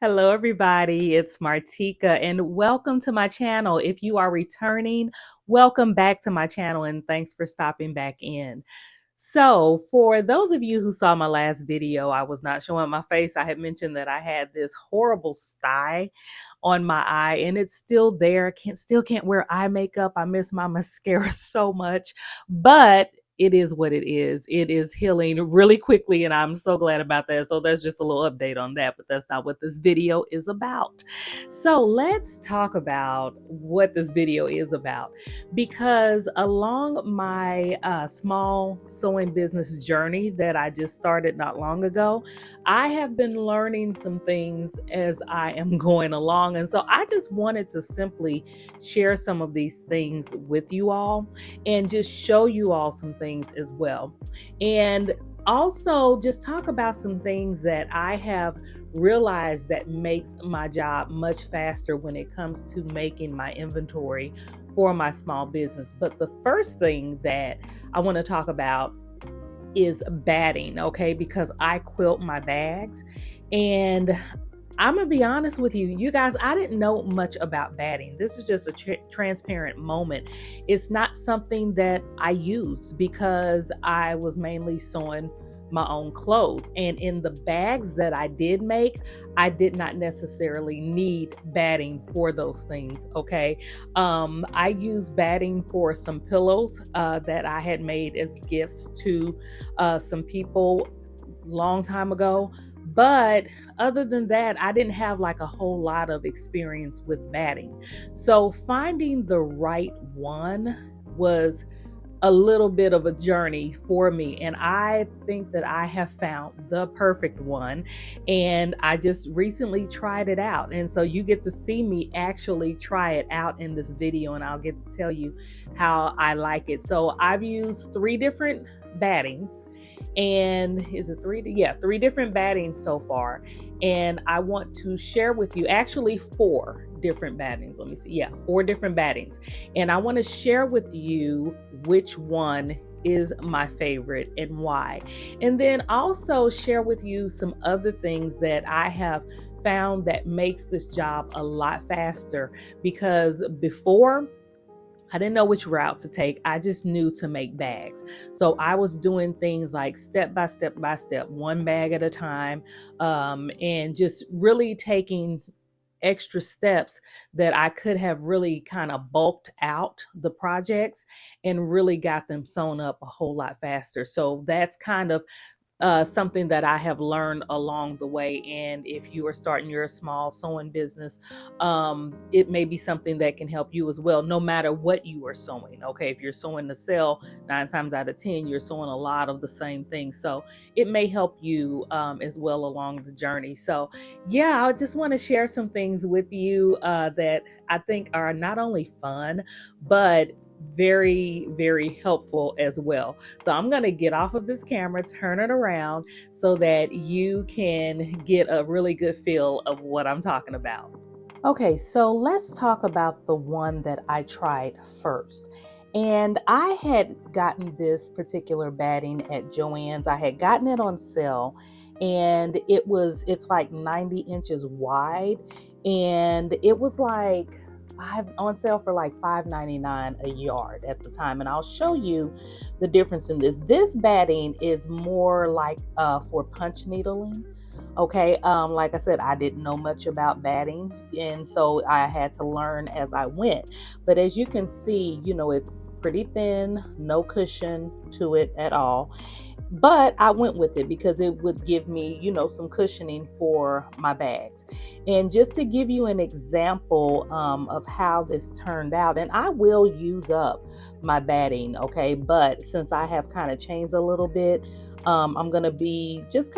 Hello, everybody. It's Martika, and welcome to my channel. If you are returning, welcome back to my channel, and thanks for stopping back in. So, for those of you who saw my last video, I was not showing my face. I had mentioned that I had this horrible sty on my eye, and it's still there. Can't wear eye makeup. I miss my mascara so much, but it is what it is. It is healing really quickly, and I'm so glad about that. So that's just a little update on that, but that's not what this video is about. So let's talk about what this video is about, because along my small sewing business journey that I just started not long ago, I have been learning some things as I am going along. And so I just wanted to simply share some of these things with you all and just show you all some things as well. And also just talk about some things that I have realized that makes my job much faster when it comes to making my inventory for my small business. But the first thing that I want to talk about is batting, okay? Because I quilt my bags, and I'm gonna be honest with you, you guys, I didn't know much about batting. This is just a transparent moment. It's not something that I used because I was mainly sewing my own clothes. And in the bags that I did make, I did not necessarily need batting for those things, okay? I used batting for some pillows that I had made as gifts to some people long time ago. But other than that, I didn't have like a whole lot of experience with batting. So finding the right one was a little bit of a journey for me, and I think that I have found the perfect one, and I just recently tried it out, and so you get to see me actually try it out in this video, and I'll get to tell you how I like it. So I've used three different battings, and is it three? Yeah, three different battings so far, and I want to share with you actually four different battings. Let me see. Yeah, four different battings, and I want to share with you which one is my favorite and why. And then also share with you some other things that I have found that makes this job a lot faster, because before I didn't know which route to take. I just knew to make bags. So I was doing things like step by step by step, one bag at a time, and just really taking extra steps that I could have really kind of bulked out the projects and really got them sewn up a whole lot faster. So that's kind of something that I have learned along the way. And if you are starting your small sewing business, it may be something that can help you as well, no matter what you are sewing. Okay, if you're sewing to sell, 9 times out of 10, you're sewing a lot of the same things. So it may help you as well along the journey. So, yeah, I just want to share some things with you that I think are not only fun, but very, very helpful as well. So I'm going to get off of this camera, turn it around so that you can get a really good feel of what I'm talking about. Okay, so let's talk about the one that I tried first. And I had gotten this particular batting at Joann's. I had gotten it on sale, and it's like 90 inches wide, and it was like on sale for like $5.99 a yard at the time. And I'll show you the difference in this. This batting is more like for punch needling. Okay, like I said, I didn't know much about batting, and so I had to learn as I went. But as you can see, it's pretty thin, no cushion to it at all. But I went with it because it would give me, some cushioning for my bags. And just to give you an example of how this turned out, and I will use up my batting, okay? But since I have kind of changed a little bit, I'm going to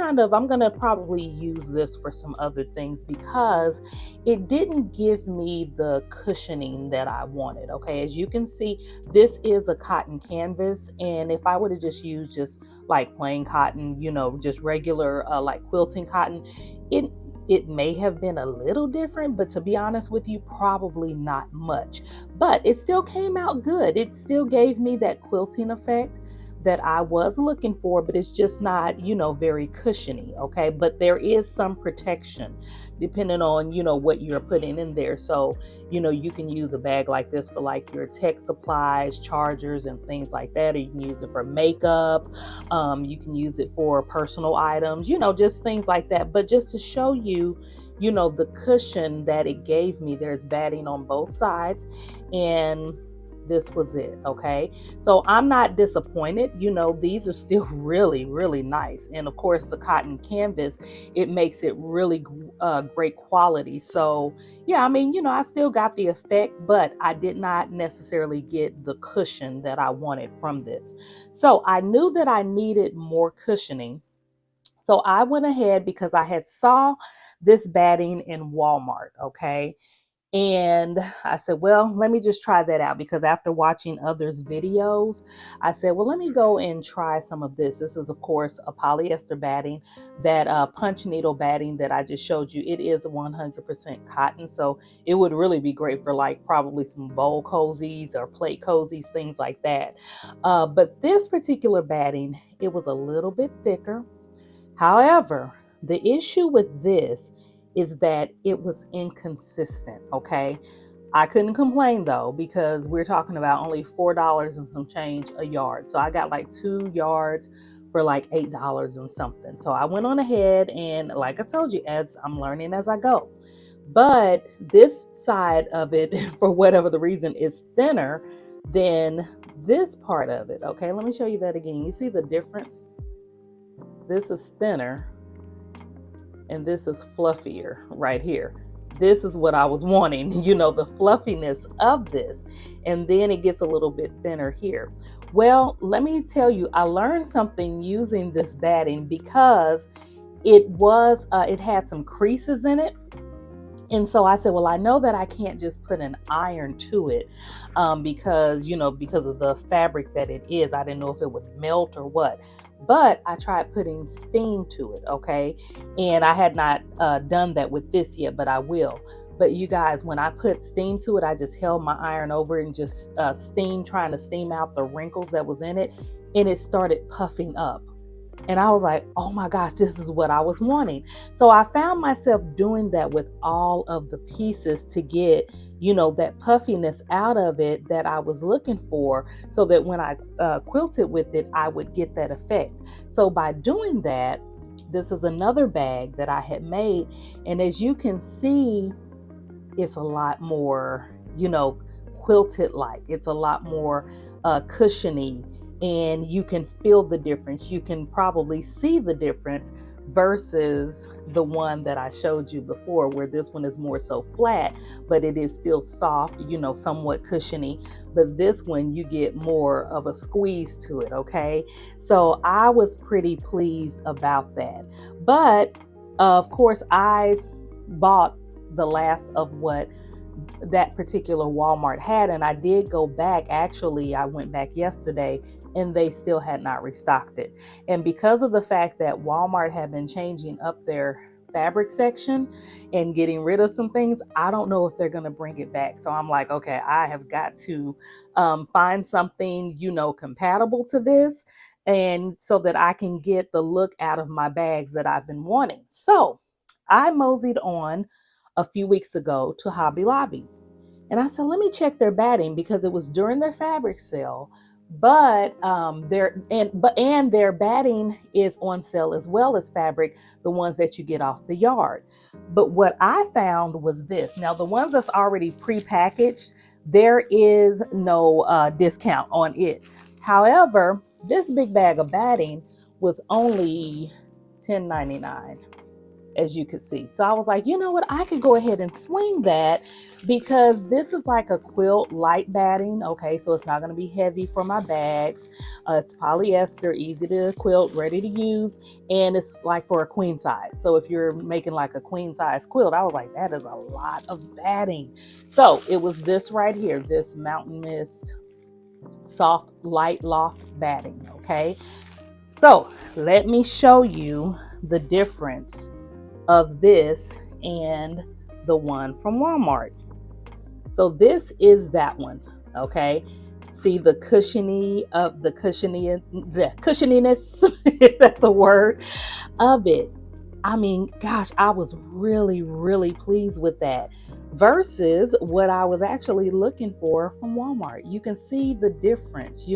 I'm going to probably use this for some other things because it didn't give me the cushioning that I wanted, okay? As you can see, this is a cotton canvas, and if I would have just used just like plain cotton, just regular like quilting cotton, it may have been a little different, but to be honest with you, probably not much. But it still came out good. It still gave me that quilting effect, that I was looking for, but it's just not, very cushiony. Okay. But there is some protection depending on, what you're putting in there. So, you can use a bag like this for like your tech supplies, chargers, and things like that. Or you can use it for makeup. You can use it for personal items, just things like that. But just to show you, the cushion that it gave me, there's batting on both sides. And this was it. Okay. So I'm not disappointed. These are still really, really nice. And of course, the cotton canvas, it makes it really great quality. So, yeah, I mean, I still got the effect, but I did not necessarily get the cushion that I wanted from this. So I knew that I needed more cushioning. So I went ahead because I had saw this batting in Walmart. Okay. And I said, well, let me just try that out, because after watching others' videos, I said, well, let me go and try some of this. This is, of course, a polyester batting, that punch needle batting that I just showed you. It is 100% cotton. So it would really be great for like probably some bowl cozies or plate cozies, things like that. But this particular batting, it was a little bit thicker. However, the issue with this is that it was inconsistent. Okay. I couldn't complain though, because we're talking about only $4 and some change a yard. So I got like 2 yards for like $8 and something. So I went on ahead, and like I told you, as I'm learning as I go. But this side of it, for whatever the reason, is thinner than this part of it. Okay, let me show you that again. You see the difference? This is thinner and this is fluffier right here. This is what I was wanting, the fluffiness of this. And then it gets a little bit thinner here. Well, let me tell you, I learned something using this batting, because it had some creases in it. And so I said, well, I know that I can't just put an iron to it, because of the fabric that it is. I didn't know if it would melt or what. But I tried putting steam to it. Okay. And I had not done that with this yet, but I will. But you guys, when I put steam to it, I just held my iron over and just trying to steam out the wrinkles that was in it. And it started puffing up. And I was like, oh my gosh, this is what I was wanting. So I found myself doing that with all of the pieces to get, that puffiness out of it that I was looking for, so that when I quilted with it, I would get that effect. So by doing that, this is another bag that I had made. And as you can see, it's a lot more, quilted like. It's a lot more cushiony, and you can feel the difference. You can probably see the difference versus the one that I showed you before, where this one is more so flat, but it is still soft, somewhat cushiony. But this one, you get more of a squeeze to it. Okay. So I was pretty pleased about that. But of course, I bought the last of what that particular Walmart had, and I did go back. Actually, I went back yesterday, and they still had not restocked it. And because of the fact that Walmart had been changing up their fabric section and getting rid of some things, I don't know if they're going to bring it back. So I'm like, okay, I have got to find something, compatible to this, and so that I can get the look out of my bags that I've been wanting. So I moseyed on a few weeks ago to Hobby Lobby. And I said, let me check their batting, because it was during their fabric sale. But their batting is on sale as well as fabric, the ones that you get off the yard. But what I found was this. Now, the ones that's already prepackaged, there is no discount on it. However, this big bag of batting was only $10.99. As you could see. So I was like, you know what? I could go ahead and swing that, because this is like a quilt light batting. Okay. So it's not going to be heavy for my bags. It's polyester, easy to quilt, ready to use. And it's like for a queen size. So if you're making like a queen size quilt, I was like, that is a lot of batting. So it was this right here, this Mountain Mist soft light loft batting. Okay. So let me show you the difference of this and the one from Walmart. So this is that one. Okay. See the cushioniness, if that's a word, of it. I mean, gosh, I was really, really pleased with that versus what I was actually looking for from Walmart. You can see the difference.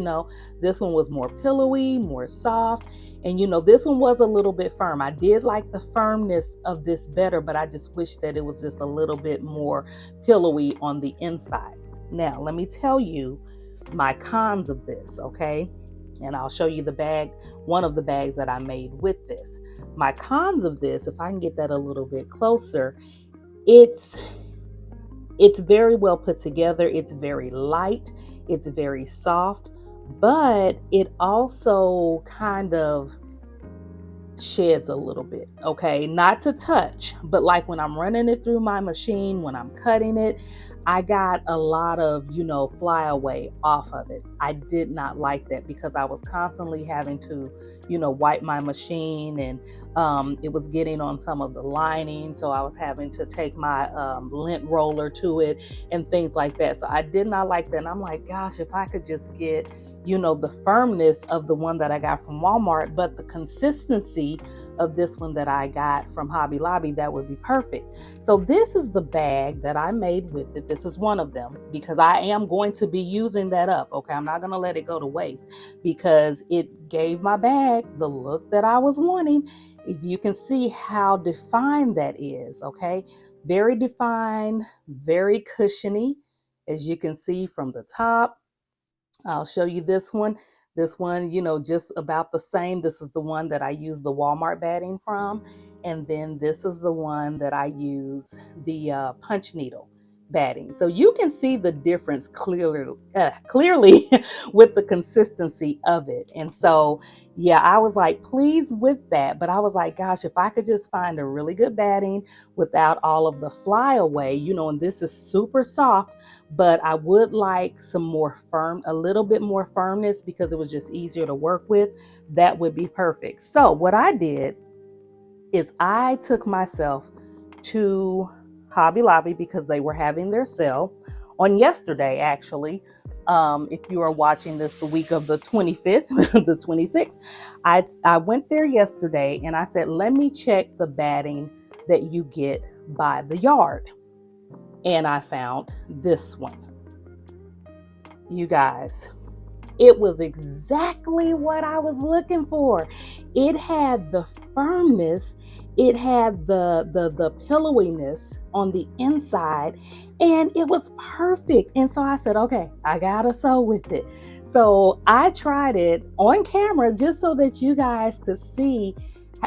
This one was more pillowy, more soft, and this one was a little bit firm. I did like the firmness of this better, but I just wish that it was just a little bit more pillowy on the inside. Now, let me tell you my cons of this, okay? And I'll show you the bag, one of the bags that I made with this. My cons of this, if I can get that a little bit closer, it's very well put together. It's very light, it's very soft, but it also kind of sheds a little bit, okay? Not to touch, but like when I'm running it through my machine, when I'm cutting it, I got a lot of, flyaway off of it. I did not like that because I was constantly having to, wipe my machine, and it was getting on some of the lining. So I was having to take my lint roller to it and things like that. So I did not like that. And I'm like, gosh, if I could just get the firmness of the one that I got from Walmart, but the consistency of this one that I got from Hobby Lobby, that would be perfect. So this is the bag that I made with it. This is one of them because I am going to be using that up. Okay, I'm not going to let it go to waste because it gave my bag the look that I was wanting. If you can see how defined that is, okay, very defined, very cushiony, as you can see from the top. I'll show you this one. This one, just about the same. This is the one that I use the Walmart batting from. And then this is the one that I use the punch needle batting. So you can see the difference clearly with the consistency of it. And so, yeah, I was like pleased with that. But I was like, gosh, if I could just find a really good batting without all of the flyaway, and this is super soft, but I would like some more a little bit more firmness because it was just easier to work with. That would be perfect. So what I did is I took myself to Hobby Lobby because they were having their sale on yesterday, actually. If you are watching this the week of the 25th, the 26th, I went there yesterday and I said, let me check the batting that you get by the yard. And I found this one. You guys, it was exactly what I was looking for. It had the firmness, it had the pillowiness on the inside, and it was perfect. And so I said, okay, I gotta sew with it. So I tried it on camera just so that you guys could see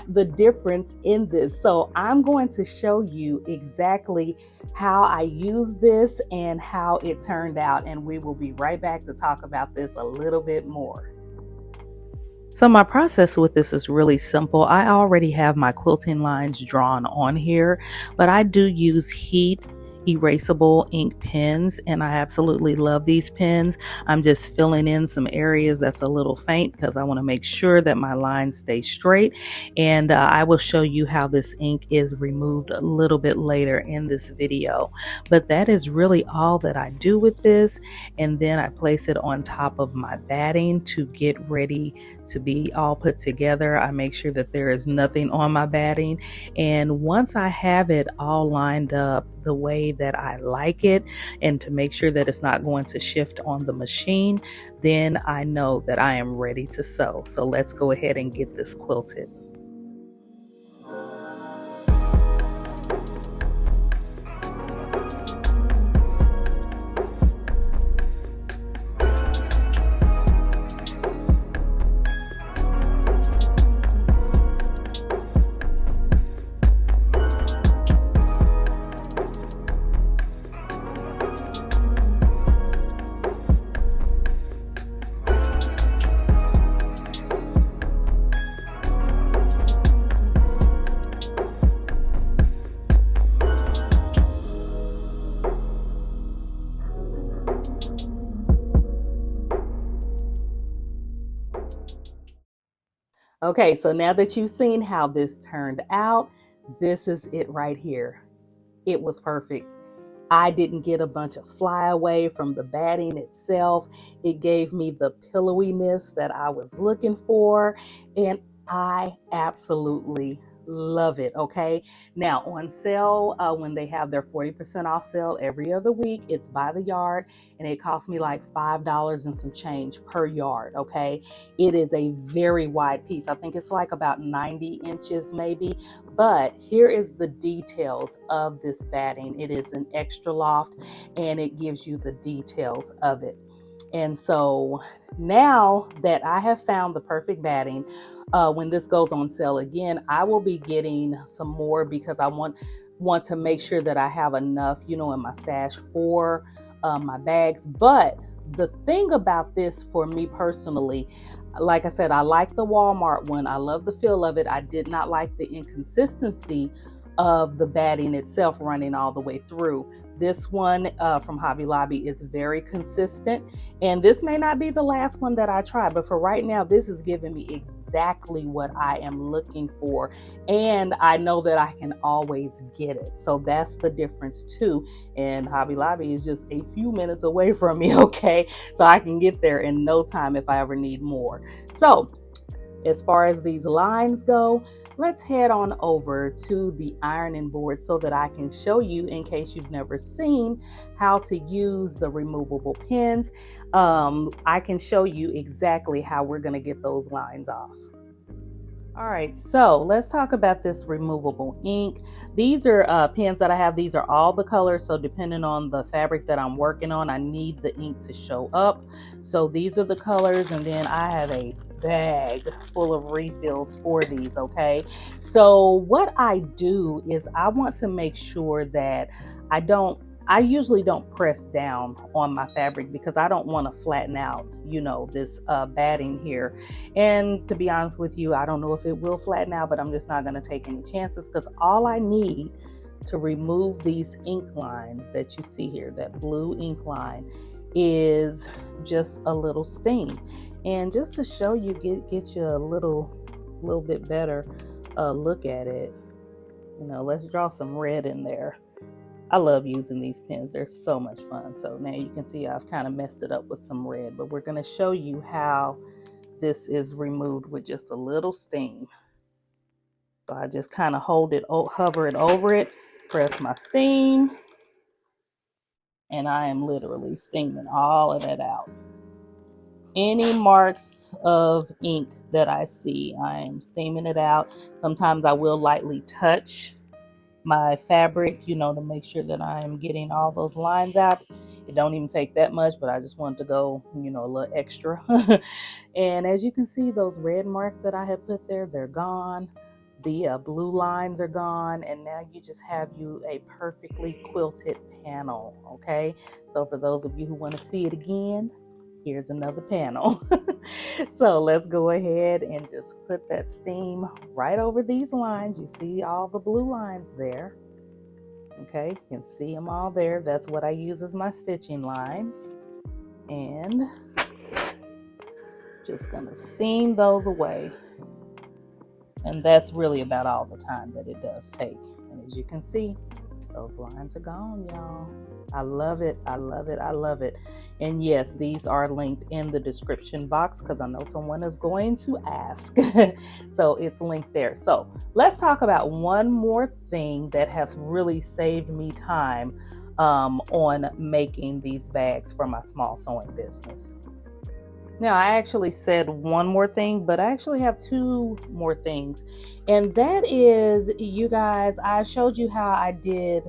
the difference in this. So I'm going to show you exactly how I used this and how it turned out, and we will be right back to talk about this a little bit more. So my process with this is really simple. I already have my quilting lines drawn on here, but I do use heat erasable ink pens, and I absolutely love these pens. I'm just filling in some areas that's a little faint because I want to make sure that my lines stay straight, and I will show you how this ink is removed a little bit later in this video. But that is really all that I do with this, and then I place it on top of my batting to get ready to be all put together. I make sure that there is nothing on my batting, and once I have it all lined up the way that I like it, and to make sure that it's not going to shift on the machine, then I know that I am ready to sew. So let's go ahead and get this quilted. Okay, so now that you've seen how this turned out, this is it right here. It was perfect. I didn't get a bunch of flyaway from the batting itself. It gave me the pillowiness that I was looking for, and I absolutely love it. Okay, now on sale, when they have their 40% off sale every other week, it's by the yard, and it cost me like $5 and some change per yard. Okay, it is a very wide piece. I think it's like about 90 inches maybe. But here is the details of this batting. It is an extra loft, and it gives you the details of it. And so now that I have found the perfect batting, when this goes on sale again, I will be getting some more because I want to make sure that I have enough, in my stash for my bags. But the thing about this for me personally, like I said, I like the Walmart one. I love the feel of it. I did not like the inconsistency of the batting itself running all the way through. This one from Hobby Lobby is very consistent, and this may not be the last one that I try, but for right now, this is giving me exactly what I am looking for, and I know that I can always get it. So that's the difference too. And Hobby Lobby is just a few minutes away from me, okay? So I can get there in no time if I ever need more. So as far as these lines go, let's head on over to the ironing board so that I can show you, in case you've never seen, how to use the removable pins. I can show you exactly how we're going to get those lines off. All right, so let's talk about this removable ink. These are pens that I have. These are all the colors, so depending on the fabric that I'm working on, I need the ink to show up. So these are the colors, and then I have a bag full of refills for these, okay? So what I do is I want to make sure that I usually don't press down on my fabric because I don't want to flatten out, this batting here. And to be honest with you, I don't know if it will flatten out, but I'm just not going to take any chances because all I need to remove these ink lines that you see here, that blue ink line, is just a little steam. And just to show you, get you a little bit better look at it, let's draw some red in there. I love using these pens. They're so much fun. So now you can see I've kind of messed it up with some red, but we're going to show you how this is removed with just a little steam. So I just kind of hover it over it, press my steam, and I am literally steaming all of that out. Any marks of ink that I see, I am steaming it out. Sometimes I will lightly touch my fabric, to make sure that I'm getting all those lines out. It don't even take that much, but I just want to go, a little extra. And as you can see, those red marks that I have put there, they're gone. The blue lines are gone, and now you just have a perfectly quilted panel, okay? So for those of you who want to see it again, here's another panel. So let's go ahead and just put that steam right over these lines. You see all the blue lines there. Okay, you can see them all there. That's what I use as my stitching lines. And just gonna steam those away. And that's really about all the time that it does take. And as you can see, those lines are gone, y'all. I love it. I love it. I love it. And yes, these are linked in the description box because I know someone is going to ask. So it's linked there. So let's talk about one more thing that has really saved me time on making these bags for my small sewing business. Now, I actually said one more thing, but I actually have two more things. And that is, you guys, I showed you how I did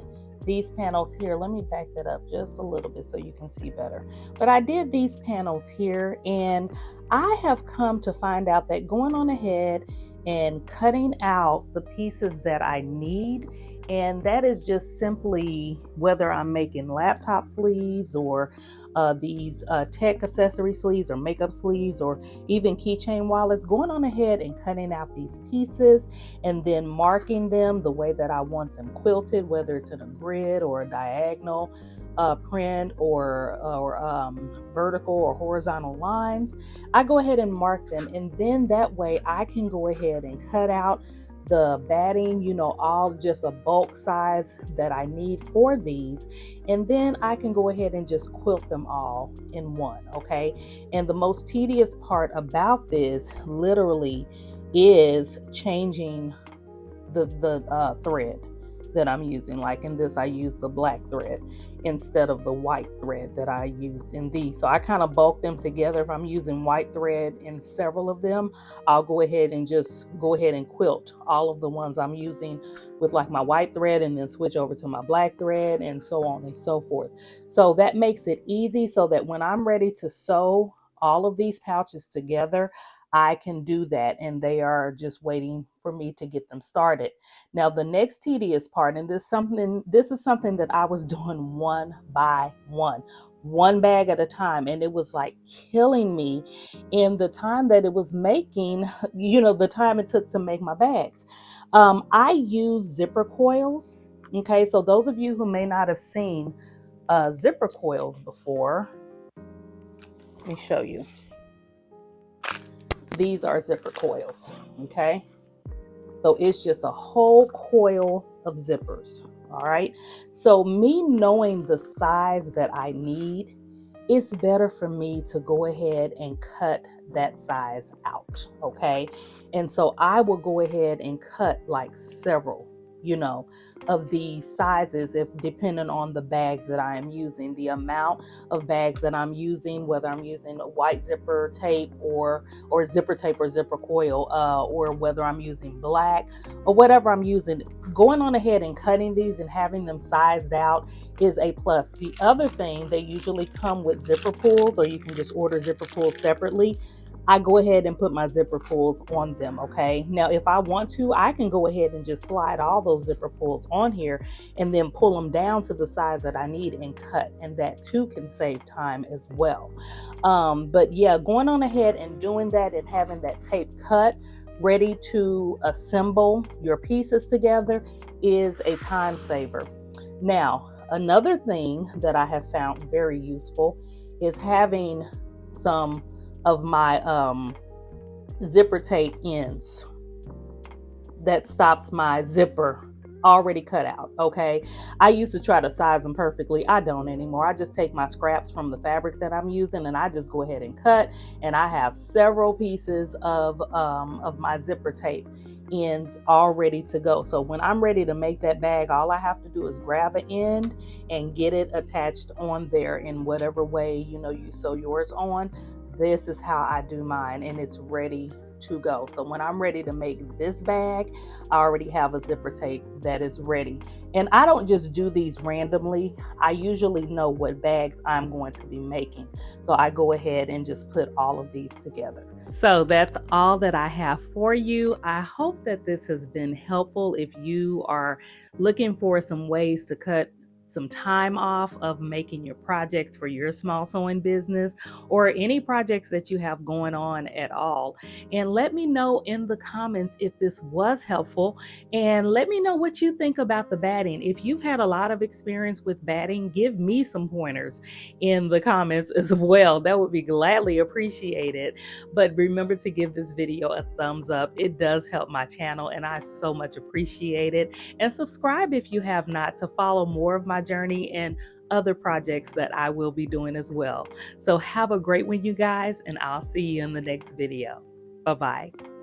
these panels here. Let me back that up just a little bit so you can see better. But I did these panels here, and I have come to find out that going on ahead and cutting out the pieces that I need, and that is just simply whether I'm making laptop sleeves or these tech accessory sleeves or makeup sleeves or even keychain wallets, going on ahead and cutting out these pieces and then marking them the way that I want them quilted, whether it's in a grid or a diagonal print or vertical or horizontal lines. I go ahead and mark them, and then that way I can go ahead and cut out the batting, you know, all just a bulk size that I need for these. And then I can go ahead and just quilt them all in one, okay? And the most tedious part about this literally is changing the thread that I'm using. Like in this, I use the black thread instead of the white thread that I used in these. So I kind of bulk them together. If I'm using white thread in several of them, I'll go ahead and just go ahead and quilt all of the ones I'm using with like my white thread, and then switch over to my black thread, and so on and so forth. So that makes it easy, so that when I'm ready to sew all of these pouches together, I can do that, and they are just waiting for me to get them started. Now, the next tedious part, and this is something that I was doing one by one bag at a time, and it was like killing me in the time that it was making, you know, the time it took to make my bags. I use zipper coils. Okay, so those of you who may not have seen zipper coils before, let me show you. These are zipper coils, okay? So it's just a whole coil of zippers, all right? So me knowing the size that I need, it's better for me to go ahead and cut that size out, okay? And so I will go ahead and cut like several, you know, of these sizes, if depending on the bags that I am using, the amount of bags that I'm using, whether I'm using a white zipper tape or zipper tape or zipper coil, or whether I'm using black or whatever I'm using. Going on ahead and cutting these and having them sized out is a plus. The other thing, they usually come with zipper pulls, or you can just order zipper pulls separately. I go ahead and put my zipper pulls on them, okay? Now, if I want to, I can go ahead and just slide all those zipper pulls on here and then pull them down to the size that I need and cut, and that too can save time as well. But yeah, going on ahead and doing that and having that tape cut ready to assemble your pieces together is a time saver. Now, another thing that I have found very useful is having some of my zipper tape ends that stops my zipper already cut out, okay? I used to try to size them perfectly. I don't anymore. I just take my scraps from the fabric that I'm using and I just go ahead and cut, and I have several pieces of my zipper tape ends all ready to go. So when I'm ready to make that bag, all I have to do is grab an end and get it attached on there in whatever way, you know, you sew yours on. This is how I do mine, and it's ready to go. So when I'm ready to make this bag, I already have a zipper tape that is ready. And I don't just do these randomly. I usually know what bags I'm going to be making. So I go ahead and just put all of these together. So that's all that I have for you. I hope that this has been helpful. If you are looking for some ways to cut some time off of making your projects for your small sewing business, or any projects that you have going on at all. And let me know in the comments if this was helpful, and let me know what you think about the batting. If you've had a lot of experience with batting, give me some pointers in the comments as well. That would be gladly appreciated. But remember to give this video a thumbs up. It does help my channel and I so much appreciate it. And subscribe if you have not, to follow more of my journey and other projects that I will be doing as well. So have a great one, you guys, and I'll see you in the next video. Bye-bye.